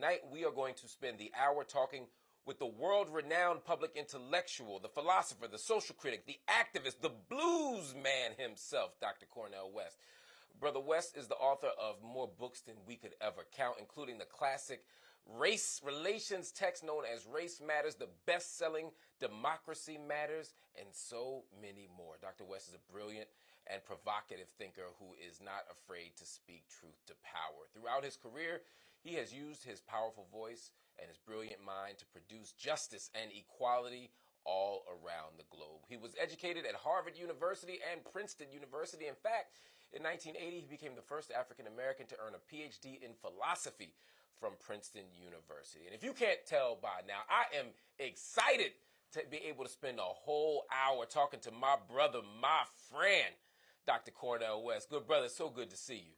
Tonight, we are going to spend the hour talking with the world-renowned public intellectual, the philosopher, the social critic, the activist, the blues man himself, Dr. Cornel West. Brother West is the author of more books than we could ever count, including the classic race relations text known as Race Matters, the best-selling Democracy Matters, and so many more. Dr. West is a brilliant and provocative thinker who is not afraid to speak truth to power. Throughout his career, he has used his powerful voice and his brilliant mind to produce justice and equality all around the globe. He was educated at Harvard University and Princeton University. In fact, in 1980, he became the first African American to earn a Ph.D. in philosophy from Princeton University. And if you can't tell by now, I am excited to be able to spend a whole hour talking to my brother, my friend, Dr. Cornel West. Good brother, so good to see you.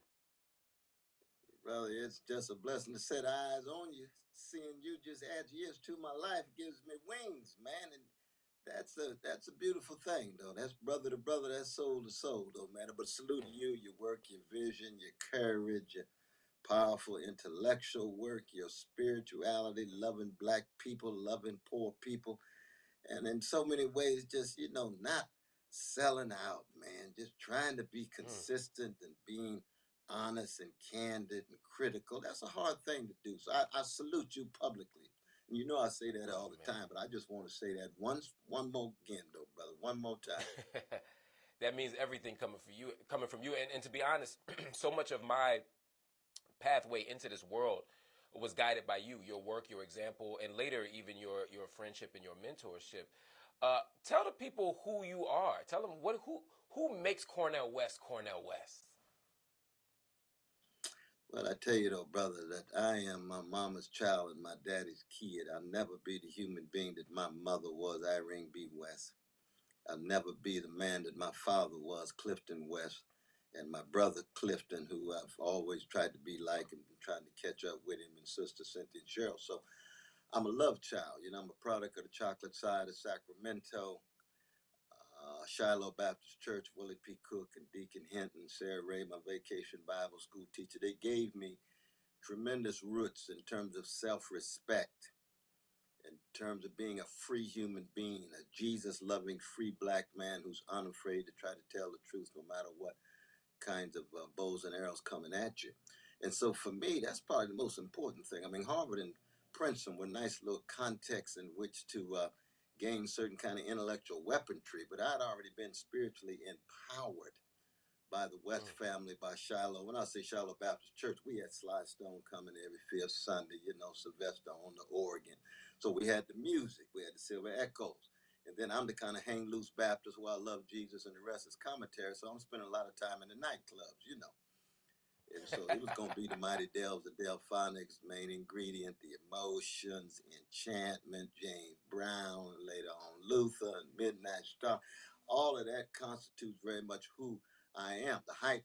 Brother, it's just a blessing to set eyes on you. Seeing you just add years to my life gives me wings, man. And that's a beautiful thing, though. That's brother to brother, that's soul to soul, though, man. But salute you, your work, your vision, your courage, your powerful intellectual work, your spirituality, loving black people, loving poor people. And in so many ways, just, not selling out, man. Just trying to be consistent and being honest and candid and critical. That's a hard thing to do. So I salute you publicly. And you know I say that all the time, but I just want to say that one more again, though, brother. One more time. That means everything coming from you. And to be honest, so much of my pathway into this world was guided by you, your work, your example, and later even your friendship and your mentorship. Tell the people who you are. Tell them who makes Cornel West Cornel West. Well, I tell you though, brother, that I am my mama's child and my daddy's kid. I'll never be the human being that my mother was, Irene B. West. I'll never be the man that my father was, Clifton West, and my brother Clifton, who I've always tried to be like and trying to catch up with him, and sister Cynthia and Cheryl. So I'm a love child. I'm a product of the chocolate side of Sacramento. Shiloh Baptist Church, Willie P. Cook and Deacon Hinton, Sarah Ray, my vacation Bible school teacher. They gave me tremendous roots in terms of self-respect, in terms of being a free human being, a Jesus-loving, free black man who's unafraid to try to tell the truth no matter what kinds of bows and arrows coming at you. And so for me, that's probably the most important thing. I mean, Harvard and Princeton were nice little contexts in which to gain certain kind of intellectual weaponry, but I'd already been spiritually empowered by the West family, by Shiloh. When I say Shiloh Baptist Church, we had Sly Stone coming every fifth Sunday, Sylvester on the organ. So we had the music, we had the Silver Echoes. And then I'm the kind of hang loose Baptist where I love Jesus and the rest is commentary. So I'm spending a lot of time in the nightclubs. And so it was going to be the Mighty Delves, the Delphonics, main ingredient, the Emotions, Enchantment, James Brown, later on Luther and Midnight Star. All of that constitutes very much who I am. The height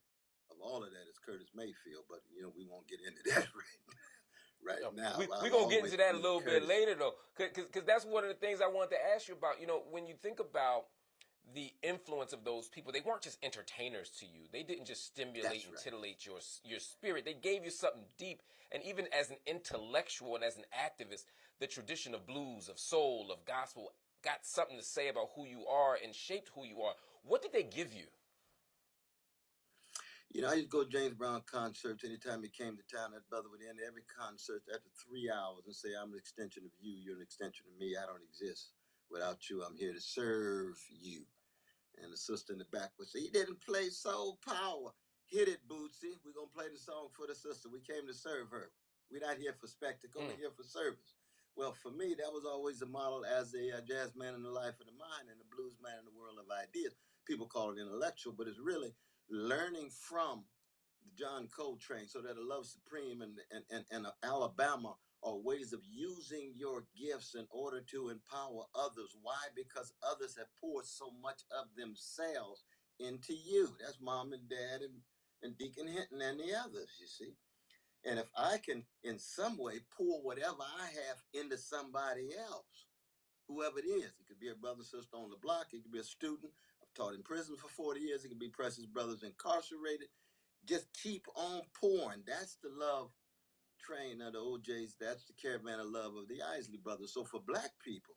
of all of that is Curtis Mayfield, but we won't get into that right now. We're going to get into that a little bit later, though, because that's one of the things I wanted to ask you about. When you think about the influence of those people, they weren't just entertainers to you. They didn't just stimulate and titillate your spirit. They gave you something deep. And even as an intellectual and as an activist, the tradition of blues, of soul, of gospel got something to say about who you are and shaped who you are. What did they give you? I used to go to James Brown concerts. Anytime he came to town, that brother would end every concert after 3 hours and say, I'm an extension of you. You're an extension of me. I don't exist without you. I'm here to serve you. And the sister in the back would say, he didn't play Soul Power. Hit it, Bootsy. We're going to play the song for the sister. We came to serve her. We're not here for spectacle. We're here for service. Well, for me, that was always the model as a jazz man in the life of the mind and a blues man in the world of ideas. People call it intellectual, but it's really learning from the John Coltrane, so that a Love Supreme and Alabama are ways of using your gifts in order to empower others. Why? Because others have poured so much of themselves into you. That's mom and dad and Deacon Hinton and the others, you see. And if I can, in some way, pour whatever I have into somebody else, whoever it is, it could be a brother, sister on the block, it could be a student. I've taught in prison for 40 years. It could be precious brothers incarcerated. Just keep on pouring. That's the love train of the OJs. That's the Caravan of Love of the Isley Brothers. So for black people,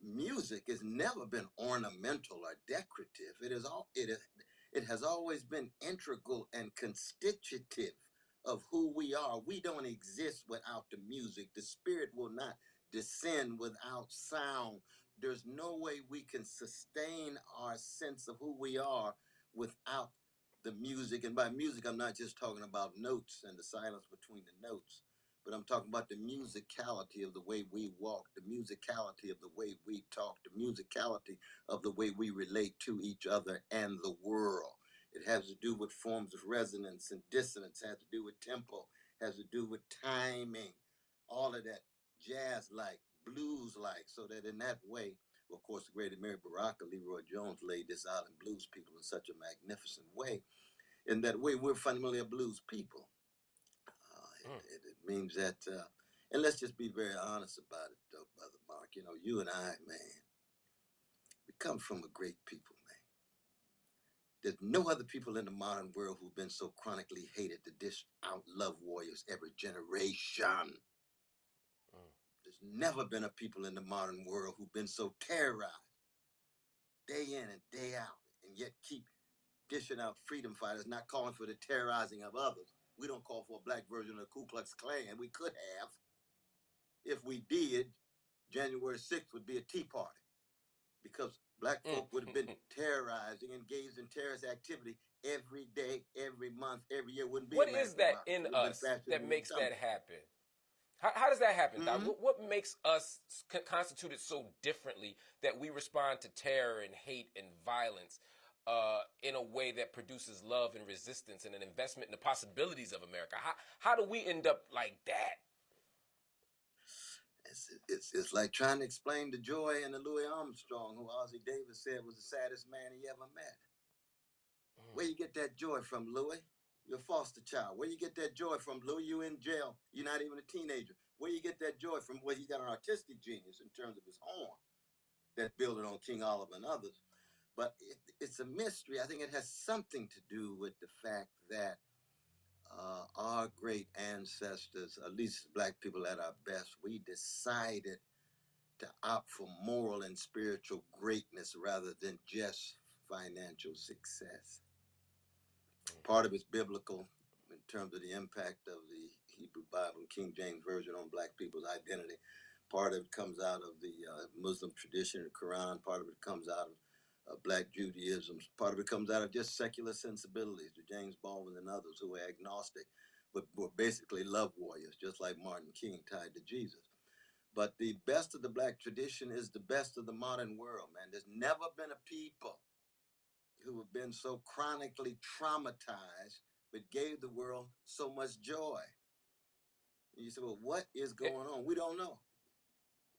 music has never been ornamental or decorative. It has always been integral and constitutive of who we are. We don't exist without the music. The spirit will not descend without sound. There's no way we can sustain our sense of who we are without the music. And by music, I'm not just talking about notes and the silence between the notes, but I'm talking about the musicality of the way we walk, the musicality of the way we talk, the musicality of the way we relate to each other and the world. It has to do with forms of resonance and dissonance, has to do with tempo, has to do with timing, all of that jazz-like, blues-like, so that in that way, well, of course, the great American Baraka, Leroy Jones, laid this out in Blues People in such a magnificent way. In that way, we're fundamentally a blues people. It means that, and let's just be very honest about it, though, Brother Mark. You know, you and I, man, we come from a great people, man. There's no other people in the modern world who've been so chronically hated to dish out love warriors every generation. There's never been a people in the modern world who've been so terrorized day in and day out, and yet keep dishing out freedom fighters, not calling for the terrorizing of others. We don't call for a black version of the Ku Klux Klan. We could have. If we did, January 6th would be a tea party, because black folk would have been terrorized and engaged in terrorist activity every day, every month, every year. Wouldn't be What is that in us that makes that happen? How does that happen, Doc? What makes us constituted so differently that we respond to terror and hate and violence in a way that produces love and resistance and an investment in the possibilities of America? How do we end up like that? It's like trying to explain the joy in the Louis Armstrong, who Ozzie Davis said was the saddest man he ever met. Where you get that joy from, Louis? You're a foster child. Where you get that joy from, Louis? You in jail. You're not even a teenager. Where you get that joy from? Well, he's got an artistic genius in terms of his horn that building on King Oliver and others. But it's a mystery. I think it has something to do with the fact that our great ancestors, at least black people at our best, we decided to opt for moral and spiritual greatness rather than just financial success. Part of it's biblical in terms of the impact of the Hebrew Bible and King James Version on black people's identity. Part of it comes out of the Muslim tradition, the Quran. Part of it comes out of black Judaism. Part of it comes out of just secular sensibilities, the James Baldwin and others who were agnostic, but were basically love warriors, just like Martin King tied to Jesus. But the best of the black tradition is the best of the modern world, man. There's never been a people who have been so chronically traumatized, but gave the world so much joy. And you say, well, what is going on? We don't know.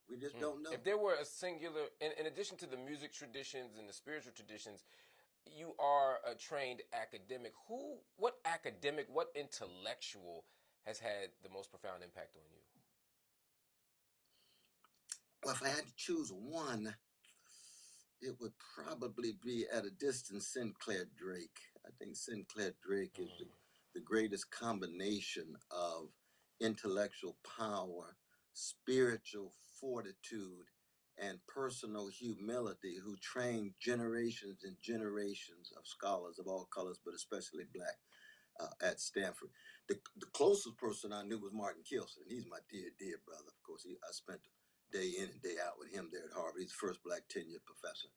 We just don't know. If there were a singular, in addition to the music traditions and the spiritual traditions, you are a trained academic. What academic, what intellectual has had the most profound impact on you? Well, if I had to choose one, it would probably be at a distance Sinclair Drake. I think Sinclair Drake is the greatest combination of intellectual power, spiritual fortitude, and personal humility, who trained generations and generations of scholars of all colors, but especially black, at Stanford. The closest person I knew was Martin Kilson. He's my dear brother. Of course, I spent day in and day out with him there at Harvard. He's the first black tenured professor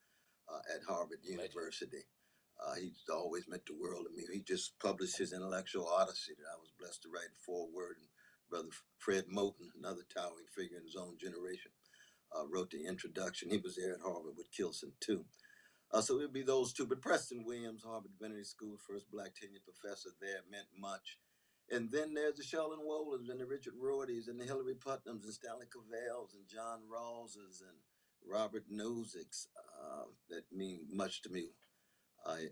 at Harvard University. He's always meant the world to me. He just published his intellectual odyssey that I was blessed to write a foreword. And Brother Fred Moten, another towering figure in his own generation, wrote the introduction. He was there at Harvard with Kilson too. So it would be those two. But Preston Williams, Harvard Divinity School, first black tenured professor there, meant much. And then there's the Sheldon Wolins and the Richard Rortys and the Hillary Putnams and Stanley Cavell's and John Rawls's and Robert Nozick's that mean much to me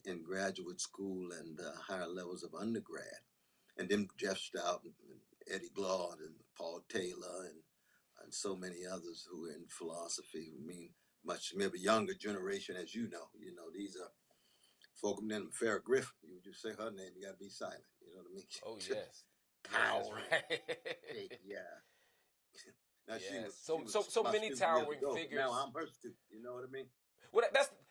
in graduate school and higher levels of undergrad. And then Jeff Stout and Eddie Glaude and Paul Taylor and so many others who are in philosophy who mean much to me. Of a younger generation, as you know, these are folk named Farrah Griffin. You would just say her name, you got to be silent. You know what I mean? Oh, yes. That's Power. yeah. Now Yes. she was So my many student years towering ago, but now figures. I'm her student. You know what I mean? Well,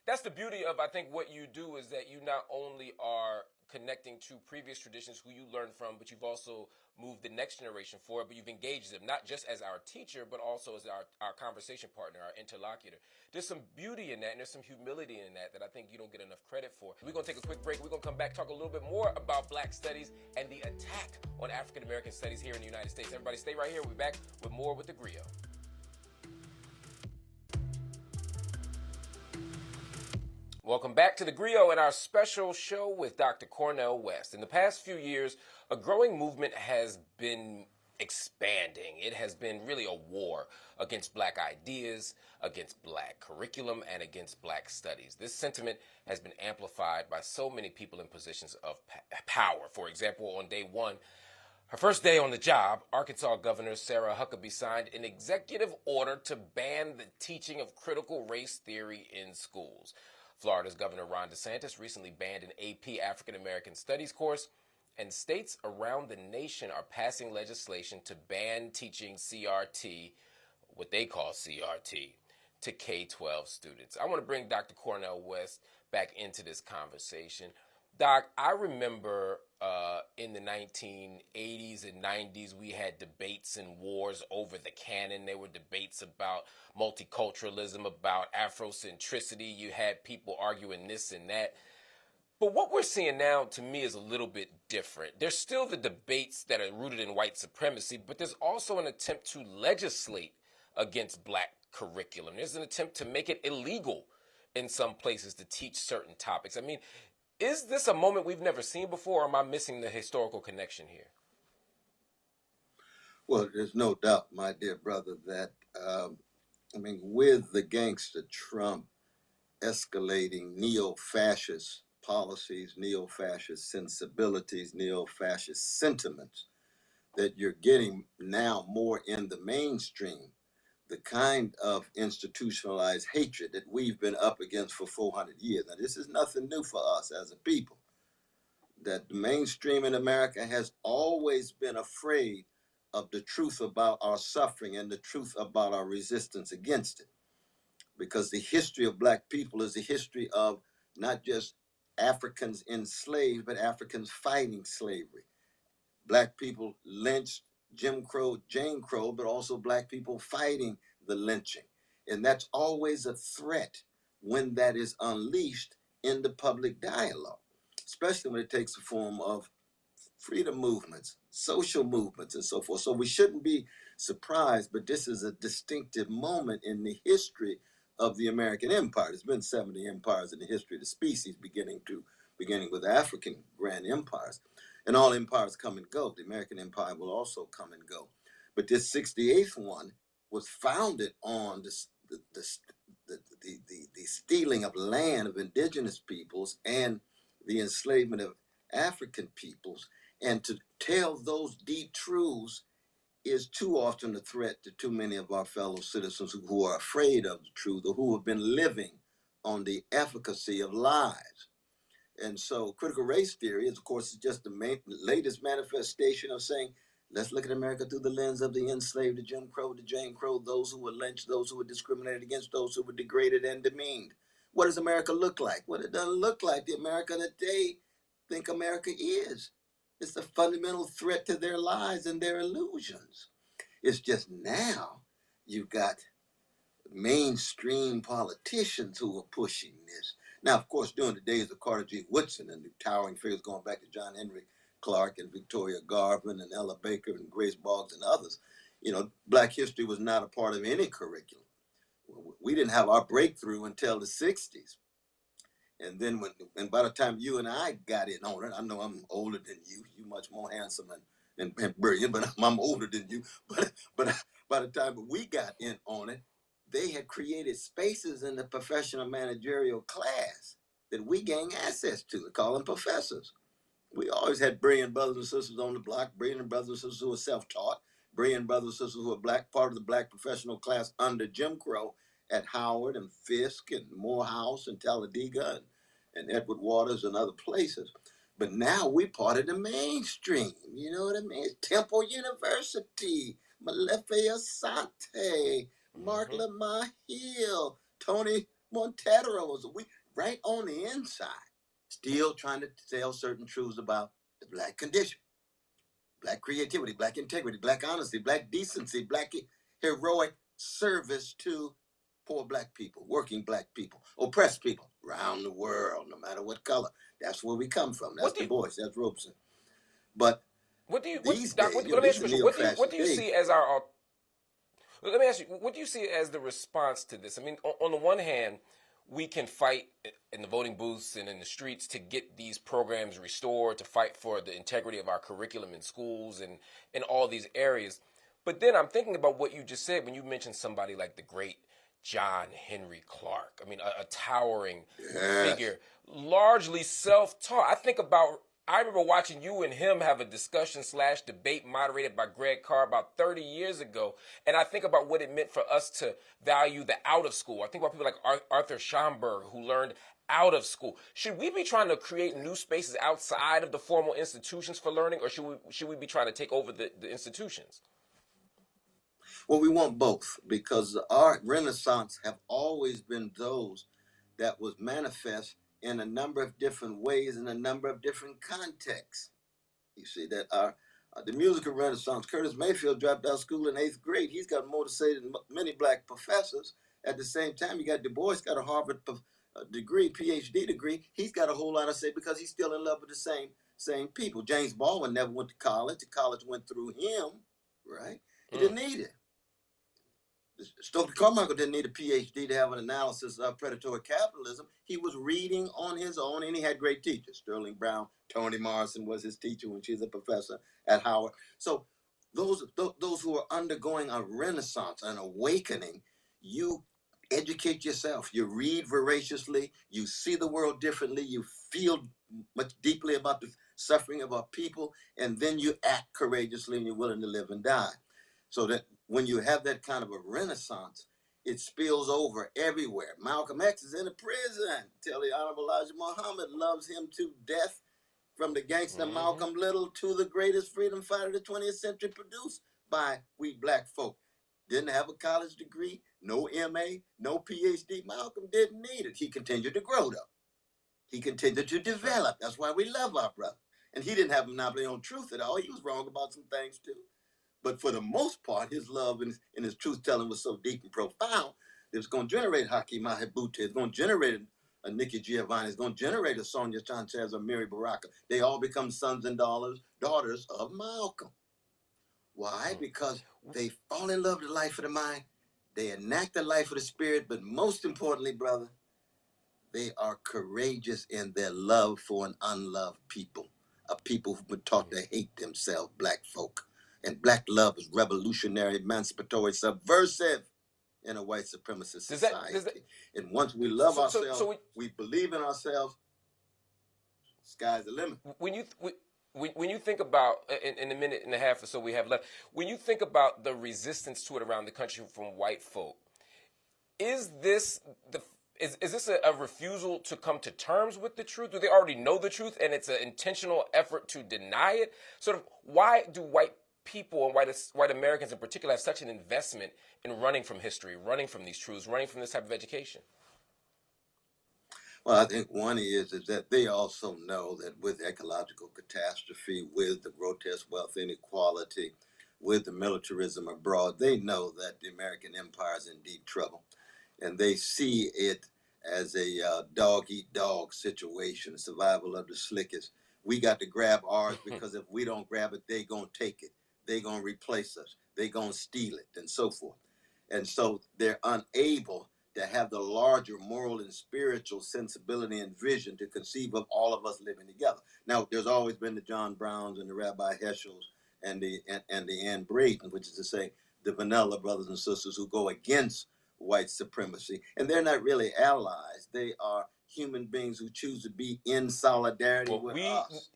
that's the beauty of, I think, what you do is that you not only are connecting to previous traditions who you learned from, but you've also moved the next generation forward. But you've engaged them not just as our teacher, but also as our conversation partner, our interlocutor. There's some beauty in that, and there's some humility in that I think you don't get enough credit for. We're gonna take a quick break. We're gonna come back, talk a little bit more about Black studies and the attack on African American studies here in the United States. Everybody, stay right here. We'll be back with more with theGrio. Welcome back to theGrio and our special show with Dr. Cornel West. In the past few years, a growing movement has been expanding. It has been really a war against Black ideas, against Black curriculum, and against Black studies. This sentiment has been amplified by so many people in positions of power. For example, on day one, her first day on the job, Arkansas Governor Sarah Huckabee signed an executive order to ban the teaching of critical race theory in schools. Florida's Governor Ron DeSantis recently banned an AP African American Studies course, and states around the nation are passing legislation to ban teaching CRT, what they call CRT, to K-12 students. I want to bring Dr. Cornel West back into this conversation. Doc, I remember in the 1980s and 90s, we had debates and wars over the canon. There were debates about multiculturalism, about Afrocentricity. You had people arguing this and that. But what we're seeing now, to me, is a little bit different. There's still the debates that are rooted in white supremacy, but there's also an attempt to legislate against Black curriculum. There's an attempt to make it illegal in some places to teach certain topics. I mean, is this a moment we've never seen before, or am I missing the historical connection here? Well, there's no doubt, my dear brother, that with the gangster Trump escalating neo-fascist policies, neo-fascist sensibilities, neo-fascist sentiments, that you're getting now more in the mainstream, the kind of institutionalized hatred that we've been up against for 400 years. Now, this is nothing new for us as a people. That the mainstream in America has always been afraid of the truth about our suffering and the truth about our resistance against it. Because the history of Black people is the history of not just Africans enslaved, but Africans fighting slavery. Black people lynched, Jim Crow, Jane Crow, but also Black people fighting the lynching. And that's always a threat when that is unleashed in the public dialogue, especially when it takes the form of freedom movements, social movements, and so forth. So we shouldn't be surprised, but this is a distinctive moment in the history of the American empire. There's been 70 empires in the history of the species, beginning with African grand empires. And all empires come and go. The American empire will also come and go. But this 68th one was founded on the stealing of land of indigenous peoples and the enslavement of African peoples. And to tell those deep truths is too often a threat to too many of our fellow citizens who are afraid of the truth or who have been living on the efficacy of lies. And so critical race theory is, of course, just the latest manifestation of saying, let's look at America through the lens of the enslaved, the Jim Crow, the Jane Crow, those who were lynched, those who were discriminated against, those who were degraded and demeaned. What does America look like? Well, it doesn't look like the America that they think America is. It's a fundamental threat to their lives and their illusions. It's just now you've got mainstream politicians who are pushing this. Now, of course, during the days of Carter G. Woodson and the towering figures going back to John Henry Clark and Victoria Garvin and Ella Baker and Grace Boggs and others, Black history was not a part of any curriculum. We didn't have our breakthrough until the 60s. And then and by the time you and I got in on it, I know I'm older than you. You're much more handsome and brilliant, but I'm older than you. But by the time we got in on it, they had created spaces in the professional managerial class that we gained access to. They call them professors. We always had brilliant brothers and sisters on the block, brilliant brothers and sisters who were self-taught, brilliant brothers and sisters who were part of the Black professional class under Jim Crow at Howard and Fisk and Morehouse and Talladega and Edward Waters and other places. But now we part of the mainstream. You know what I mean? Temple University, Malefe Asante, Marc Mm-hmm. Lamont Hill, Tony Montero. We right on the inside, still trying to tell certain truths about the black condition, black creativity, black integrity, black honesty, black decency, black heroic service to poor black people, working black people, oppressed people around the world, no matter what color. That's where we come from. That's What do Du you Bois. That's Robeson. But what do you what these Doc? days, Let me ask these you are a question. What neo-fascist do you days. see as our let me ask you, what do you see as the response to this? I mean, on the one hand, we can fight in the voting booths and in the streets to get these programs restored, to fight for the integrity of our curriculum in schools and in all these areas. But then I'm thinking about what you just said when you mentioned somebody like the great John Henry Clark. I mean, a towering Yes. figure, largely self-taught. I remember watching you and him have a discussion slash debate moderated by Greg Carr about 30 years ago. And I think about what it meant for us to value the out of school. I think about people like Arthur Schomburg, who learned out of school. Should we be trying to create new spaces outside of the formal institutions for learning, or should we be trying to take over the institutions? Well, we want both because the art renaissance have always been those that was manifest in a number of different ways in a number of different contexts. You see that our the musical renaissance. Curtis Mayfield dropped out of school in 8th grade. He's got more to say than many black professors. At the same time, you got Du Bois, got a Harvard degree, Ph.D. degree. He's got a whole lot to say because he's still in love with the same people. James Baldwin never went to college. The college went through him, right? He didn't need it. Stokely Carmichael didn't need a PhD to have an analysis of predatory capitalism. He was reading on his own, and he had great teachers. Sterling Brown, Toni Morrison was his teacher when she was a professor at Howard. So those who are undergoing a renaissance, an awakening, you educate yourself. You read voraciously. You see the world differently. You feel much deeply about the suffering of our people, and then you act courageously, and you're willing to live and die. So that when you have that kind of a renaissance, it spills over everywhere. Malcolm X is in a prison. Tell the Honorable Elijah Muhammad loves him to death, from the gangster Mm-hmm. Malcolm Little to the greatest freedom fighter of the 20th century, produced by we black folk. Didn't have a college degree, no MA, no PhD. Malcolm didn't need it. He continued to grow though. He continued to That's right. develop. That's why we love our brother. And he didn't have a monopoly on truth at all. He was wrong about some things too. But for the most part, his love and his truth telling was so deep and profound that it's going to generate Hakeem Mahabute. It's going to generate a Nikki Giovanni. It's going to generate a Sonia Sanchez or Mary Baraka. They all become sons and daughters of Malcolm. Why? Because they fall in love with the life of the mind. They enact the life of the spirit. But most importantly, brother, they are courageous in their love for an unloved people, a people who've been taught to hate themselves, black folk. And black love is revolutionary, emancipatory, subversive in a white supremacist society. And once we love ourselves, we believe in ourselves, sky's the limit. When you think about, in a minute and a half or so we have left, when you think about the resistance to it around the country from white folk, is this a refusal to come to terms with the truth? Do they already know the truth and it's an intentional effort to deny it? Sort of, why do white people and white Americans in particular have such an investment in running from history, running from these truths, running from this type of education? Well, I think one is that they also know that with ecological catastrophe, with the grotesque wealth inequality, with the militarism abroad, they know that the American empire is in deep trouble. And they see it as a dog-eat-dog situation, survival of the slickest. We got to grab ours because if we don't grab it, they going to take it. They going to replace us. They going to steal it and so forth. And so they're unable to have the larger moral and spiritual sensibility and vision to conceive of all of us living together. Now, there's always been the John Browns and the Rabbi Heschels and the Ann Braden, which is to say the vanilla brothers and sisters who go against white supremacy. And they're not really allies. They are human beings who choose to be in solidarity with us.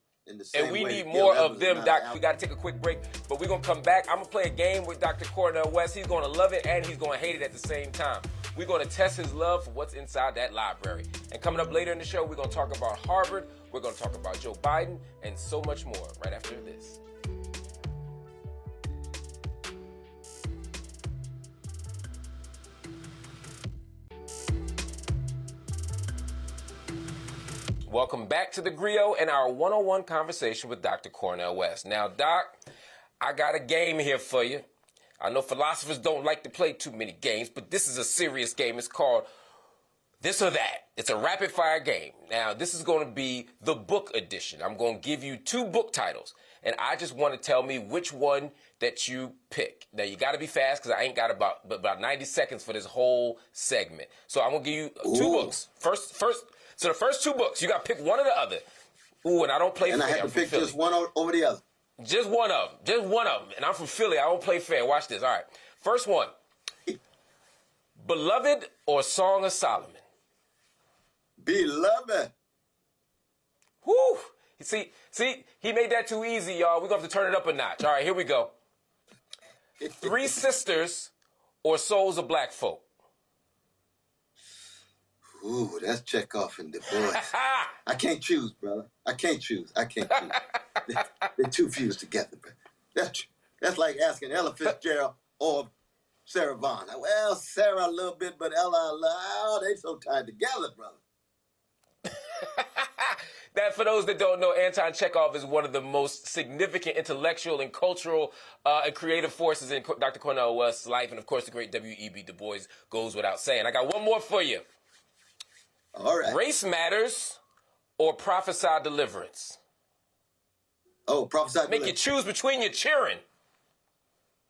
And we need more of them, Doc. We got to take a quick break, but we're going to come back. I'm going to play a game with Dr. Cornel West. He's going to love it and he's going to hate it at the same time. We're going to test his love for what's inside that library. And coming up later in the show, we're going to talk about Harvard, we're going to talk about Joe Biden, and so much more right after this. Welcome back to theGrio and our one-on-one conversation with Dr. Cornel West. Now, Doc, I got a game here for you. I know philosophers don't like to play too many games, but this is a serious game. It's called This or That. It's a rapid-fire game. Now, this is going to be the book edition. I'm going to give you 2 book titles, and I just want to tell me which one that you pick. Now, you got to be fast because I ain't got about 90 seconds for this whole segment. So I'm going to give you 2 books. So the first 2 books, you got to pick one or the other. Ooh, and I don't play fair. And I have to pick just one over the other. Just one of them. Just one of them. And I'm from Philly. I don't play fair. Watch this. All right. First one. Beloved or Song of Solomon? Beloved. Whoo. See, he made that too easy, y'all. We're going to have to turn it up a notch. All right, here we go. 3 Sisters or Souls of Black Folk? Ooh, that's Chekhov and Du Bois. I can't choose, brother. I can't choose. They're too fused together, bro. That's like asking Ella Fitzgerald or Sarah Vaughan. Well, Sarah a little bit, but Ella, they so tied together, brother. That, for those that don't know, Anton Chekhov is one of the most significant intellectual and cultural and creative forces in Dr. Cornel West's life. And, of course, the great W.E.B. Du Bois goes without saying. I got one more for you. All right. Race Matters or Prophesy Deliverance? Oh, Prophesy Deliverance. Make you choose between your cheering.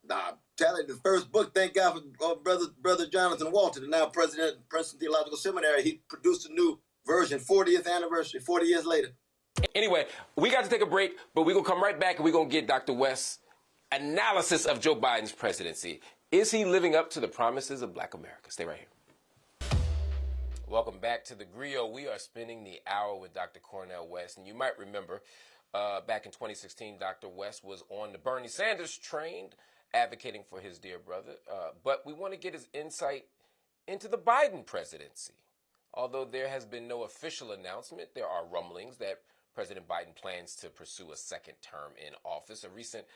Nah, tell it, the first book, thank God for brother Jonathan Walter, the now president of Princeton Theological Seminary. He produced a new version, 40th anniversary, 40 years later. Anyway, we got to take a break, but we're going to come right back and we're going to get Dr. West's analysis of Joe Biden's presidency. Is he living up to the promises of Black America? Stay right here. Welcome back to theGrio. We are spending the hour with Dr. Cornel West. And you might remember back in 2016, Dr. West was on the Bernie Sanders train advocating for his dear brother. But we want to get his insight into the Biden presidency. Although there has been no official announcement, there are rumblings that President Biden plans to pursue a second term in office. A recent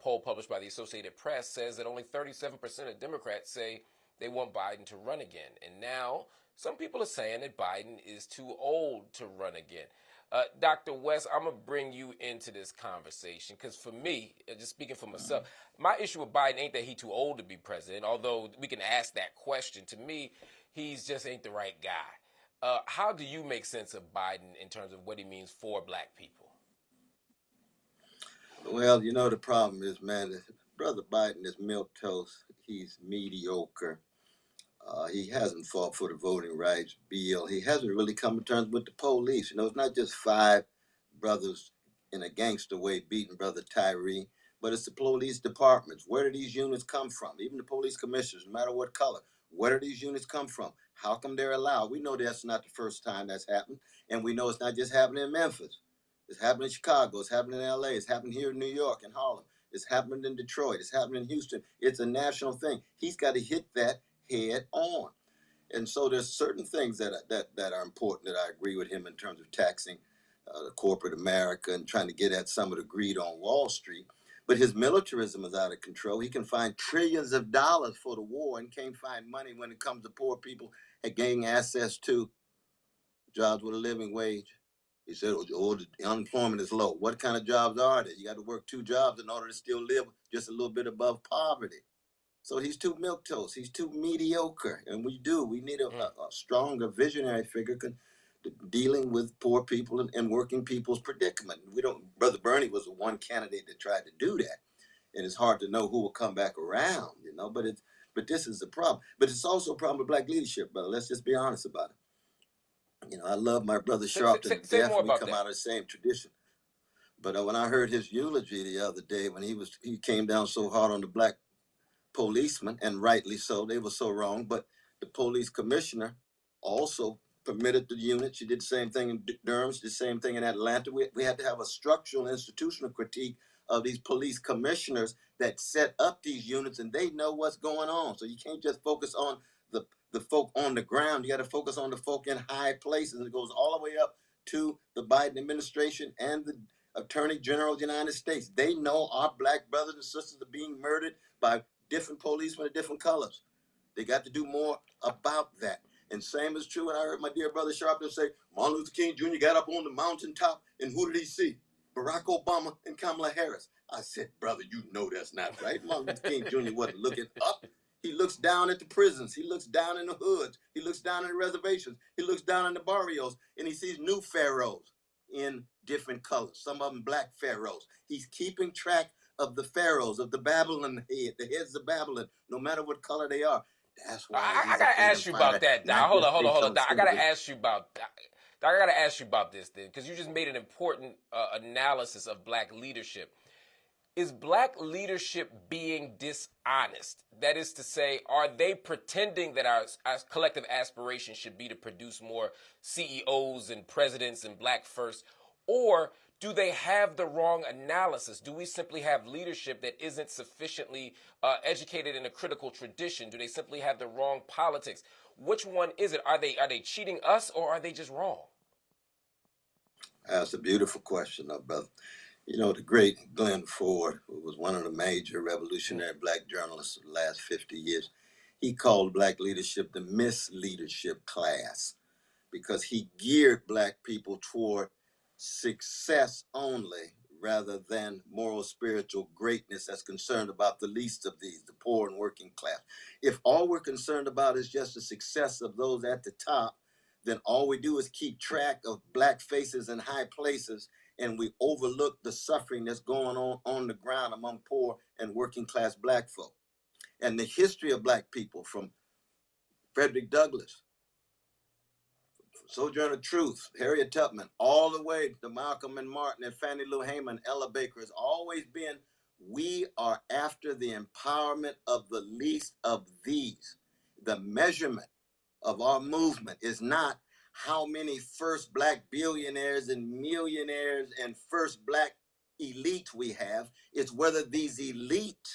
poll published by the Associated Press says that only 37% of Democrats say they want Biden to run again. And now some people are saying that Biden is too old to run again. Dr. West, I'm going to bring you into this conversation because for me, just speaking for myself, my issue with Biden ain't that he's too old to be president, although we can ask that question. To me, he's just ain't the right guy. How do you make sense of Biden in terms of what he means for Black people? Well, you know, the problem is, man, Brother Biden is milquetoast. He's mediocre. He hasn't fought for the voting rights bill. He hasn't really come to terms with the police. You know, it's not just 5 brothers in a gangster way beating Brother Tyree, but it's the police departments. Where do these units come from? Even the police commissioners, no matter what color. Where do these units come from? How come they're allowed? We know that's not the first time that's happened, and we know it's not just happening in Memphis. It's happening in Chicago. It's happening in L.A. It's happening here in New York and Harlem. It's happening in Detroit. It's happening in Houston. It's a national thing. He's got to hit that head on. And so there's certain things that are important that I agree with him in terms of taxing the corporate America and trying to get at some of the greed on Wall Street. But his militarism is out of control. He can find trillions of dollars for the war and can't find money when it comes to poor people and gaining access to jobs with a living wage. He said, oh, the unemployment is low. What kind of jobs are there? You got to work 2 jobs in order to still live just a little bit above poverty. So he's too milquetoast. He's too mediocre. And we need a stronger visionary figure dealing with poor people and working people's predicament. Brother Bernie was the one candidate that tried to do that. And it's hard to know who will come back around, you know, but this is the problem. But it's also a problem with Black leadership, brother. Let's just be honest about it. You know, I love my brother Sharpton to death. We come out of the same tradition. But when I heard his eulogy the other day, when he came down so hard on the Black policemen, and rightly so, they were so wrong, but the police commissioner also permitted the unit. She did the same thing in Durham, she did the same thing in Atlanta. We had to have a structural institutional critique of these police commissioners that set up these units, and they know what's going on. So you can't just focus on the folk on the ground. You got to focus on the folk in high places. It goes all the way up to the Biden administration and the Attorney General of the United States. They know our black brothers and sisters are being murdered by different policemen of different colors. They got to do more about that. And same is true when I heard my dear brother Sharpton say, Martin Luther King Jr. got up on the mountaintop, and who did he see? Barack Obama and Kamala Harris. I said, brother, you know that's not right. Martin Luther King Jr. wasn't looking up. He looks down at the prisons. He looks down in the hoods. He looks down in the reservations. He looks down in the barrios, and he sees new pharaohs in different colors, some of them black pharaohs. He's keeping track of the pharaohs, of the Babylon head, the heads of Babylon, no matter what color they are. That's why I gotta ask you about that, Doc. Hold on, Doc. I gotta ask you about that. I gotta ask you about this then, because you just made an important analysis of black leadership. Is black leadership being dishonest? That is to say, are they pretending that our collective aspiration should be to produce more CEOs and presidents and black first? Or do they have the wrong analysis? Do we simply have leadership that isn't sufficiently educated in a critical tradition? Do they simply have the wrong politics? Which one is it? Are they cheating us, or are they just wrong? That's a beautiful question, brother. You know, the great Glenn Ford, who was one of the major revolutionary black journalists of the last 50 years, he called black leadership the misleadership class because he geared black people toward success only rather than moral spiritual greatness that's concerned about the least of these, the poor and working class. If all we're concerned about is just the success of those at the top, then all we do is keep track of black faces in high places, and we overlook the suffering that's going on the ground among poor and working class black folk. And the history of black people, from Frederick Douglass, Sojourner Truth, Harriet Tubman, all the way to Malcolm and Martin and Fannie Lou Hamer, Ella Baker, has always been, we are after the empowerment of the least of these. The measurement of our movement is not how many first black billionaires and millionaires and first black elite we have. It's whether these elite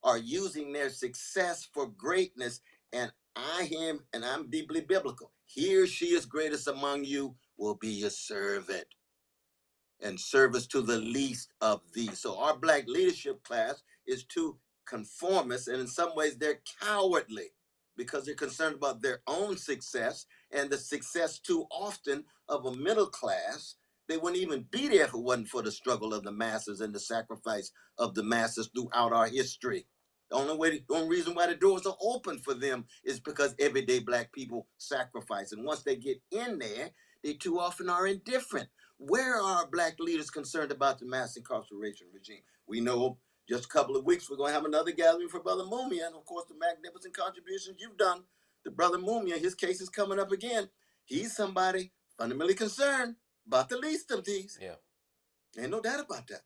are using their success for greatness. And I'm deeply biblical. He or she is greatest among you will be your servant, and service to the least of these. So our black leadership class is too conformist, and in some ways they're cowardly because they're concerned about their own success and the success too often of a middle class. They wouldn't even be there if it wasn't for the struggle of the masses and the sacrifice of the masses throughout our history. The only reason why the doors are open for them is because everyday black people sacrifice. And once they get in there, they too often are indifferent. Where are our black leaders concerned about the mass incarceration regime? We know just a couple of weeks we're going to have another gathering for Brother Mumia, and of course the magnificent contributions you've done to Brother Mumia. His case is coming up again. He's somebody fundamentally concerned about the least of these. Yeah, ain't no doubt about that.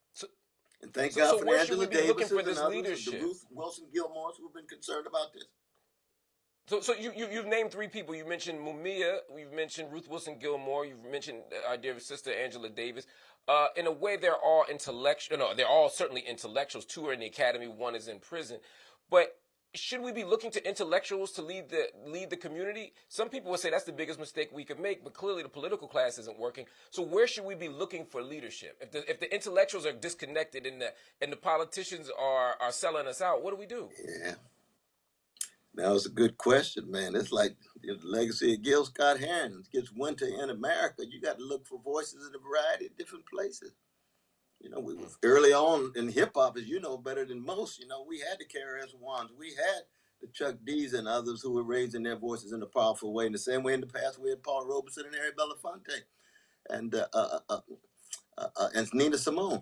And thank God for the where Angela should we be looking Davis for this and others, leadership? the Ruth Wilson Gilmores who've been concerned about this. So you've named three people. You mentioned Mumia, you've mentioned Ruth Wilson Gilmore, you've mentioned our dear sister Angela Davis. In a way, they're all intellectual. No, they're all certainly intellectuals. Two are in the academy, one is in prison. But should we be looking to intellectuals to lead the community? Some people would say that's the biggest mistake we could make, but clearly the political class isn't working. So where should we be looking for leadership? If the intellectuals are disconnected and the politicians are selling us out, what do we do? Yeah. That was a good question, man. It's like the legacy of Gil Scott Heron. Gets winter in America. You got to look for voices in a variety of different places. You know, we was early on in hip hop, as you know better than most. You know, we had the KRS-Ones, we had the Chuck D's and others who were raising their voices in a powerful way. In the same way, in the past, we had Paul Robeson and Harry Belafonte, and Nina Simone.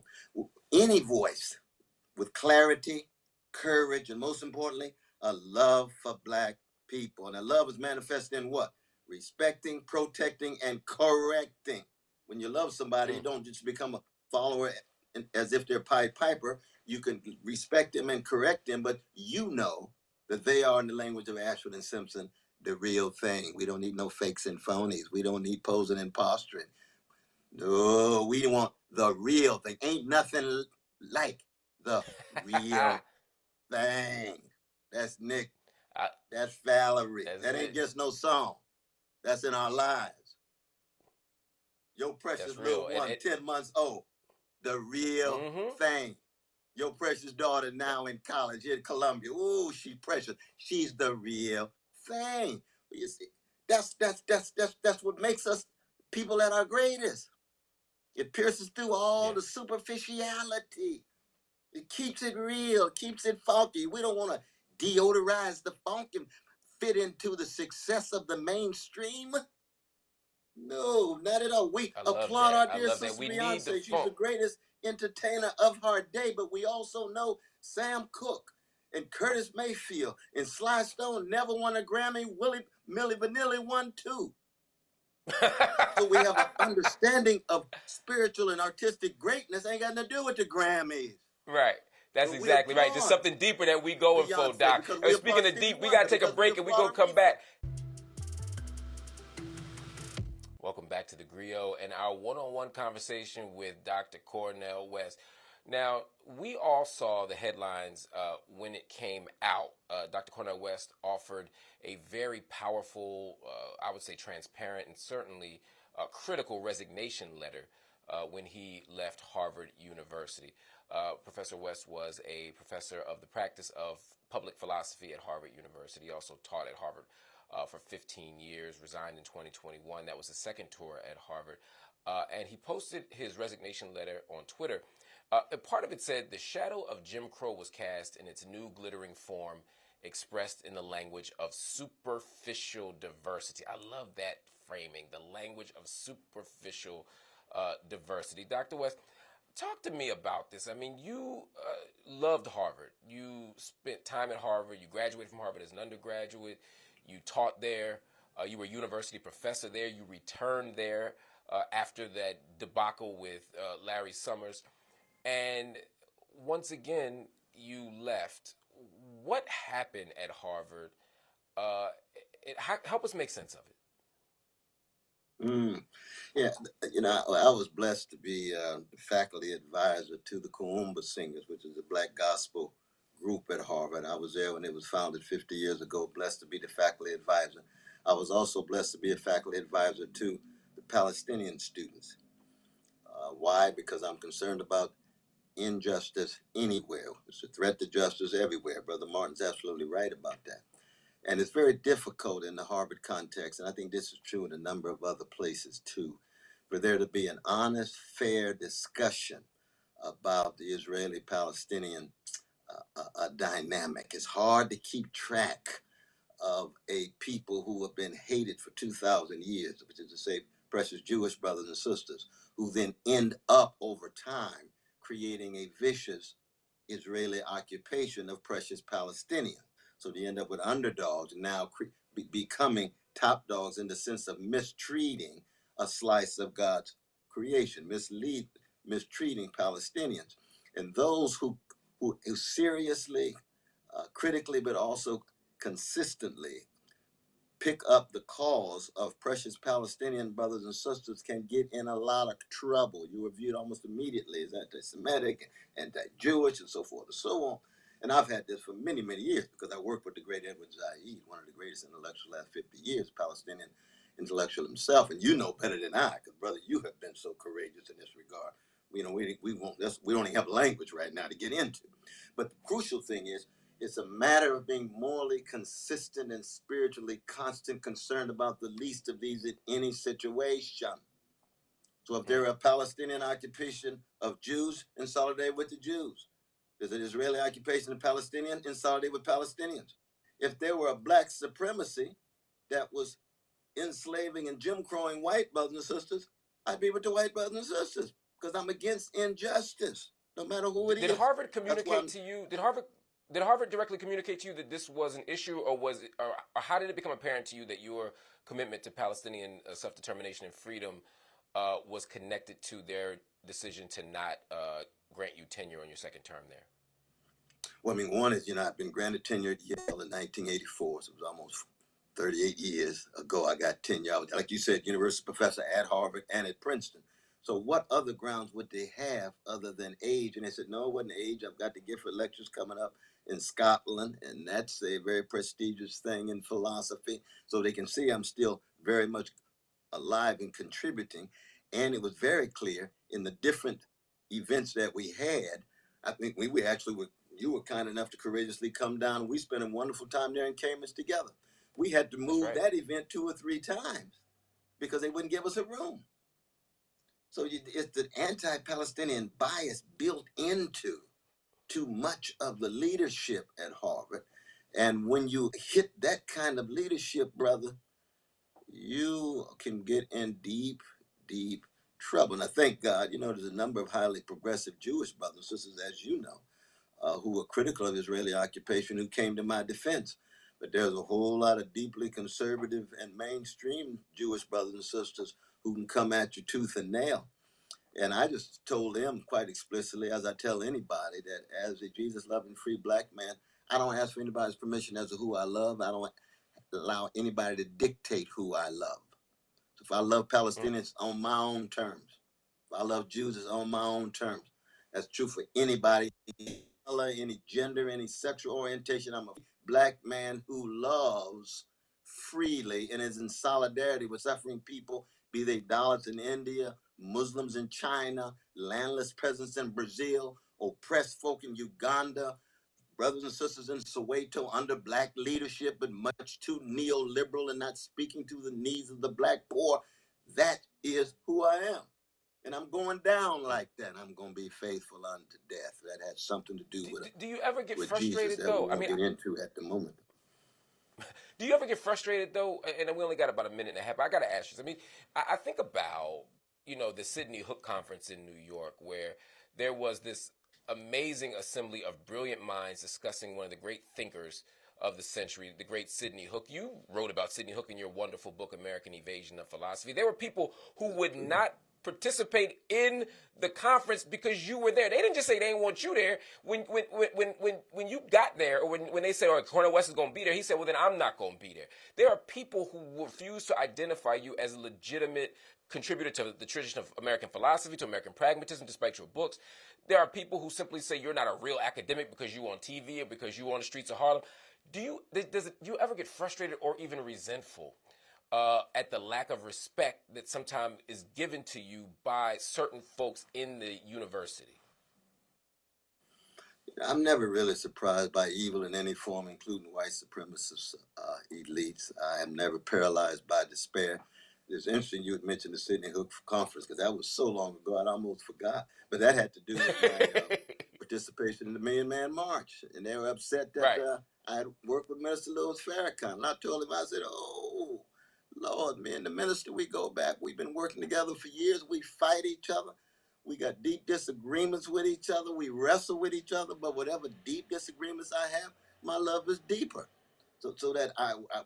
Any voice with clarity, courage, and most importantly, a love for black people. And that love is manifested in what? Respecting, protecting, and correcting. When you love somebody, you don't just become a follower as if they're Pied Piper. You can respect them and correct them, but you know that they are, in the language of Ashford and Simpson, the real thing. We don't need no fakes and phonies. We don't need posing and posturing. No, we want the real thing. Ain't nothing like the real thing. That's Nick. I, That's Valerie. that's That ain't it. just no song. That's in our lives. Your That's precious little real. And one, it. 10 months old, the real Mm-hmm. thing. Your precious daughter now in college in Columbia. Ooh, she's precious. She's the real thing. You see, that's what makes us people at our greatest. It pierces through all the Yes. superficiality. It keeps it real, keeps it funky. We don't want to deodorize the funk and fit into the success of the mainstream. No, not at all. We I love applaud that. our I dear love that. sister We need the Beyonce. She's the funk. greatest entertainer of her day, but we also know Sam Cooke and Curtis Mayfield and Sly Stone never won a Grammy. Millie Vanilli won two. So we have an understanding of spiritual and artistic greatness. Ain't got nothing to do with the Grammys. Right. That's But we exactly right. There's applaud something deeper that we going for, Beyonce Doc. because And we speaking applaud of Stevie deep, we got Wonder to take a because we break and we going applaud to come Aretha. back. Welcome back to theGrio and our one-on-one conversation with Dr. Cornel West. Now, we all saw the headlines when it came out. Dr. Cornel West offered a very powerful, I would say transparent and certainly critical resignation letter when he left Harvard University. Professor West was a professor of the practice of public philosophy at Harvard University. He also taught at Harvard for 15 years, resigned in 2021. That was his second tour at Harvard. And he posted his resignation letter on Twitter. And part of it said, the shadow of Jim Crow was cast in its new glittering form, expressed in the language of superficial diversity. I love that framing, the language of superficial diversity. Dr. West, talk to me about this. I mean, you loved Harvard. You spent time at Harvard. You graduated from Harvard as an undergraduate. You taught there. You were a university professor there. You returned there after that debacle with Larry Summers. And once again, you left. What happened at Harvard? Help us make sense of it. Yeah, I was blessed to be the faculty advisor to the Kuumba Singers, which is a black gospel group at Harvard. I was there when it was founded 50 years ago, blessed to be the faculty advisor. I was also blessed to be a faculty advisor to the Palestinian students. Why? Because I'm concerned about injustice anywhere. It's a threat to justice everywhere. Brother Martin's absolutely right about that. And it's very difficult in the Harvard context, and I think this is true in a number of other places too, for there to be an honest, fair discussion about the Israeli-Palestinian dynamic. It's hard to keep track of a people who have been hated for 2,000 years, which is to say, precious Jewish brothers and sisters, who then end up over time creating a vicious Israeli occupation of precious Palestinians. So they end up with underdogs now becoming top dogs in the sense of mistreating a slice of God's creation, mistreating Palestinians. And those who seriously, critically, but also consistently pick up the cause of precious Palestinian brothers and sisters can get in a lot of trouble. You are viewed almost immediately as anti-Semitic, anti-Jewish, and so forth and so on. And I've had this for many, many years because I worked with the great Edward Said, one of the greatest intellectuals of the last 50 years, Palestinian intellectual himself. And you know better than I, because brother, you have been so courageous in this regard. We don't even have language right now to get into. But the crucial thing is, it's a matter of being morally consistent and spiritually constant, concerned about the least of these in any situation. So if there are a Palestinian occupation of Jews, in solidarity with the Jews. There's an Israeli occupation of Palestinian, in solidarity with Palestinians. If there were a black supremacy that was enslaving and Jim Crowing white brothers and sisters, I'd be with the white brothers and sisters because I'm against injustice, no matter who it Did is. Harvard communicate to you? Did Harvard directly communicate to you that this was an issue, or was it, or how did it become apparent to you that your commitment to Palestinian self-determination and freedom was connected to their decision to not grant you tenure on your second term there? Well, I mean, one is, I've been granted tenure at Yale in 1984, so it was almost 38 years ago I got tenure. I was, like you said, university professor at Harvard and at Princeton. So what other grounds would they have other than age? And they said, no, it wasn't age. I've got the gift for lectures coming up. in Scotland, and that's a very prestigious thing in philosophy. So they can see I'm still very much alive and contributing. And it was very clear in the different events that we had. I think we actually were, you were kind enough to courageously come down, and we spent a wonderful time there in Cambridge together. We had to That's move right. that event 2 or 3 times because they wouldn't give us a room. So it's the anti-Palestinian bias built into too much of the leadership at Harvard. And when you hit that kind of leadership, brother, you can get in deep, deep trouble. And I thank God, there's a number of highly progressive Jewish brothers and sisters, as you know, who were critical of Israeli occupation, who came to my defense. But there's a whole lot of deeply conservative and mainstream Jewish brothers and sisters who can come at you tooth and nail. And I just told them quite explicitly, as I tell anybody, that as a Jesus-loving free black man, I don't ask for anybody's permission as to who I love. I don't allow anybody to dictate who I love. So if I love Palestinians, on my own terms. If I love Jews, it's on my own terms. That's true for anybody, any color, any gender, any sexual orientation. I'm a black man who loves freely and is in solidarity with suffering people, be they Dalits in India, Muslims in China, landless peasants in Brazil, oppressed folk in Uganda, brothers and sisters in Soweto under black leadership, but much too neoliberal and not speaking to the needs of the black poor. That is who I am. And I'm going down like that. I'm going to be faithful unto death. That has something to do with Do you ever get with Jesus frustrated that we though? I won't mean, get into at the moment. do you ever get frustrated though? And we only got about a minute and a half. I got to ask you. I mean, I think about the Sydney Hook Conference in New York, where there was this amazing assembly of brilliant minds discussing one of the great thinkers of the century, the great Sydney Hook. You wrote about Sydney Hook in your wonderful book, American Evasion of Philosophy. There were people who would not participate in the conference because you were there. They didn't just say they didn't want you there. When you got there, or when they said, "Oh, Cornel West is going to be there," he said, "Well, then I'm not going to be there." There are people who refuse to identify you as a legitimate contributor to the tradition of American philosophy, to American pragmatism, despite your books. There are people who simply say you're not a real academic because you're on TV or because you're on the streets of Harlem. Do you ever get frustrated or even resentful at the lack of respect that sometimes is given to you by certain folks in the university? I'm never really surprised by evil in any form, including white supremacist elites. I am never paralyzed by despair. It's interesting you had mentioned the Sydney Hook Conference because that was so long ago I almost forgot. But that had to do with my participation in the Million Man March. And they were upset that Right. I had worked with Minister Louis Farrakhan. And I told him, I said, "Oh, Lord, me and the minister, we go back. We've been working together for years. We fight each other. We got deep disagreements with each other. We wrestle with each other. But whatever deep disagreements I have, my love is deeper. So that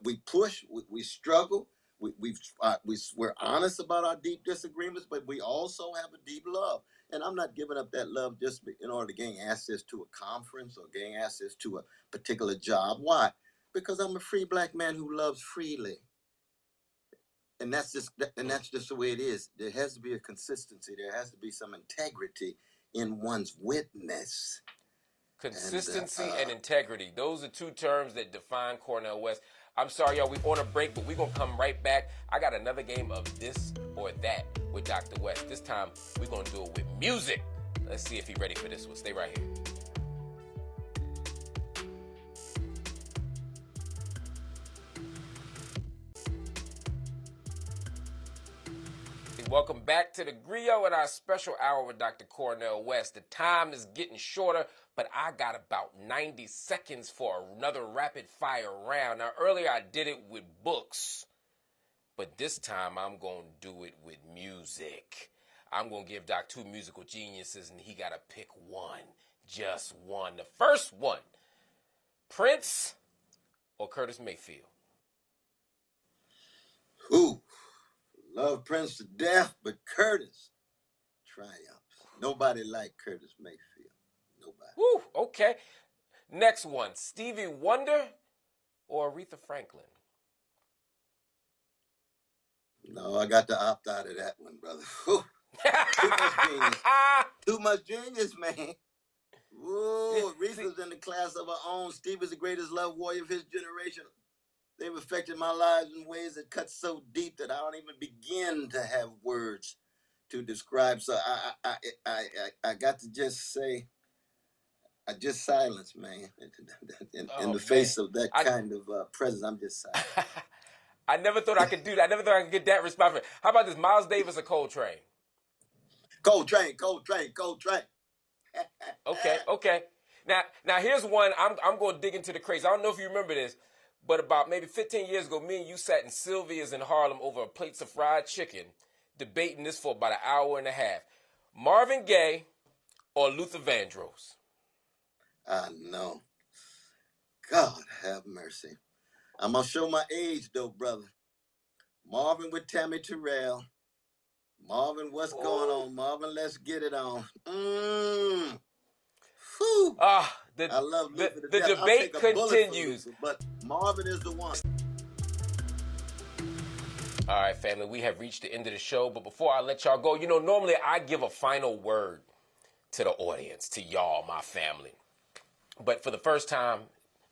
we push, we struggle. We're honest about our deep disagreements, but we also have a deep love. And I'm not giving up that love just in order to gain access to a conference or gain access to a particular job. Why? Because I'm a free black man who loves freely. And that's just the way it is. There has to be a consistency. There has to be some integrity in one's witness. Consistency and integrity. Those are two terms that define Cornel West. I'm sorry, y'all, we're on a break, but we're going to come right back. I got another game of this or that with Dr. West. This time, we're going to do it with music. Let's see if he's ready for this one. Stay right here. Welcome back to theGrio and our special hour with Dr. Cornel West. The time is getting shorter, but I got about 90 seconds for another rapid fire round. Now, earlier I did it with books, but this time I'm going to do it with music. I'm going to give Doc two musical geniuses, and he got to pick one, just one. The first one, Prince or Curtis Mayfield? Who? Love Prince to death, but Curtis triumphs. Nobody like Curtis Mayfield. Nobody. Woo, okay. Next one, Stevie Wonder or Aretha Franklin? No, I got to opt out of that one, brother. Whew. Too much genius. Too much genius, man. Ooh, See, Aretha's in the class of her own. Steve is the greatest love warrior of his generation. They've affected my lives in ways that cut so deep that I don't even begin to have words to describe. So I got to just say, I just silence, man. In oh the man, face of that I kind of presence, I'm just silent. I never thought I could do that. I never thought I could get that response. How about this, Miles Davis or Coltrane? Coltrane, Coltrane, Coltrane. Okay, okay. Now here's one. I'm going to dig into the crazy. I don't know if you remember this, but about maybe 15 years ago, me and you sat in Sylvia's in Harlem over plates of fried chicken, debating this for about an hour and a half. Marvin Gaye or Luther Vandross? I know. God have mercy. I'm going to show my age, though, brother. Marvin with Tammy Terrell. Marvin, what's going Ooh. on? Marvin, let's get it on. Whew. Ah, I love Luther to the death. I'll debate take a bullet for continues. Luther, but Marvin is the one. All right, family, we have reached the end of the show, but before I let y'all go, normally I give a final word to the audience, to y'all, my family. But for the first time,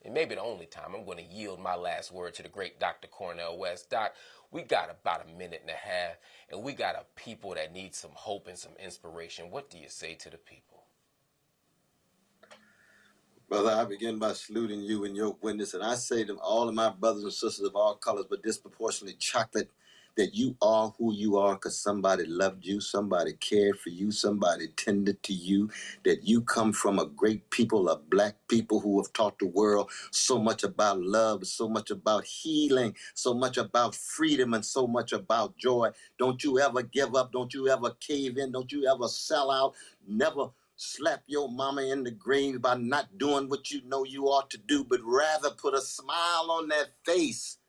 and maybe the only time, I'm going to yield my last word to the great Dr. Cornel West. Doc, we got about a minute and a half, and we got a people that need some hope and some inspiration. What do you say to the people? Brother, I begin by saluting you and your witness, and I say to all of my brothers and sisters of all colors, but disproportionately chocolate, that you are who you are because somebody loved you, somebody cared for you, somebody tended to you, that you come from a great people of black people who have taught the world so much about love, so much about healing, so much about freedom, and so much about joy. Don't you ever give up. Don't you ever cave in. Don't you ever sell out. Never slap your mama in the grave by not doing what you know you ought to do, but rather put a smile on that face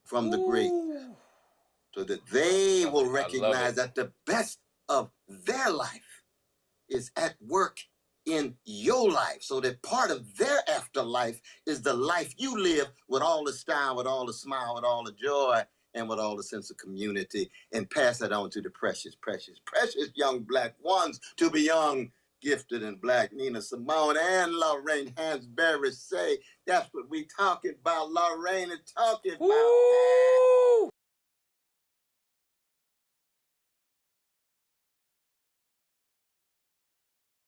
from the grave Ooh. so that they will I love recognize it. that the best of their life is at work in your life, so that part of their afterlife is the life you live with all the style, with all the smile, with all the joy, and with all the sense of community, and pass that on to the precious, precious, precious young black ones to be young, gifted, and black. Nina Simone and Lorraine Hansberry say, that's what we talking about. Lorraine is talking about. Ooh.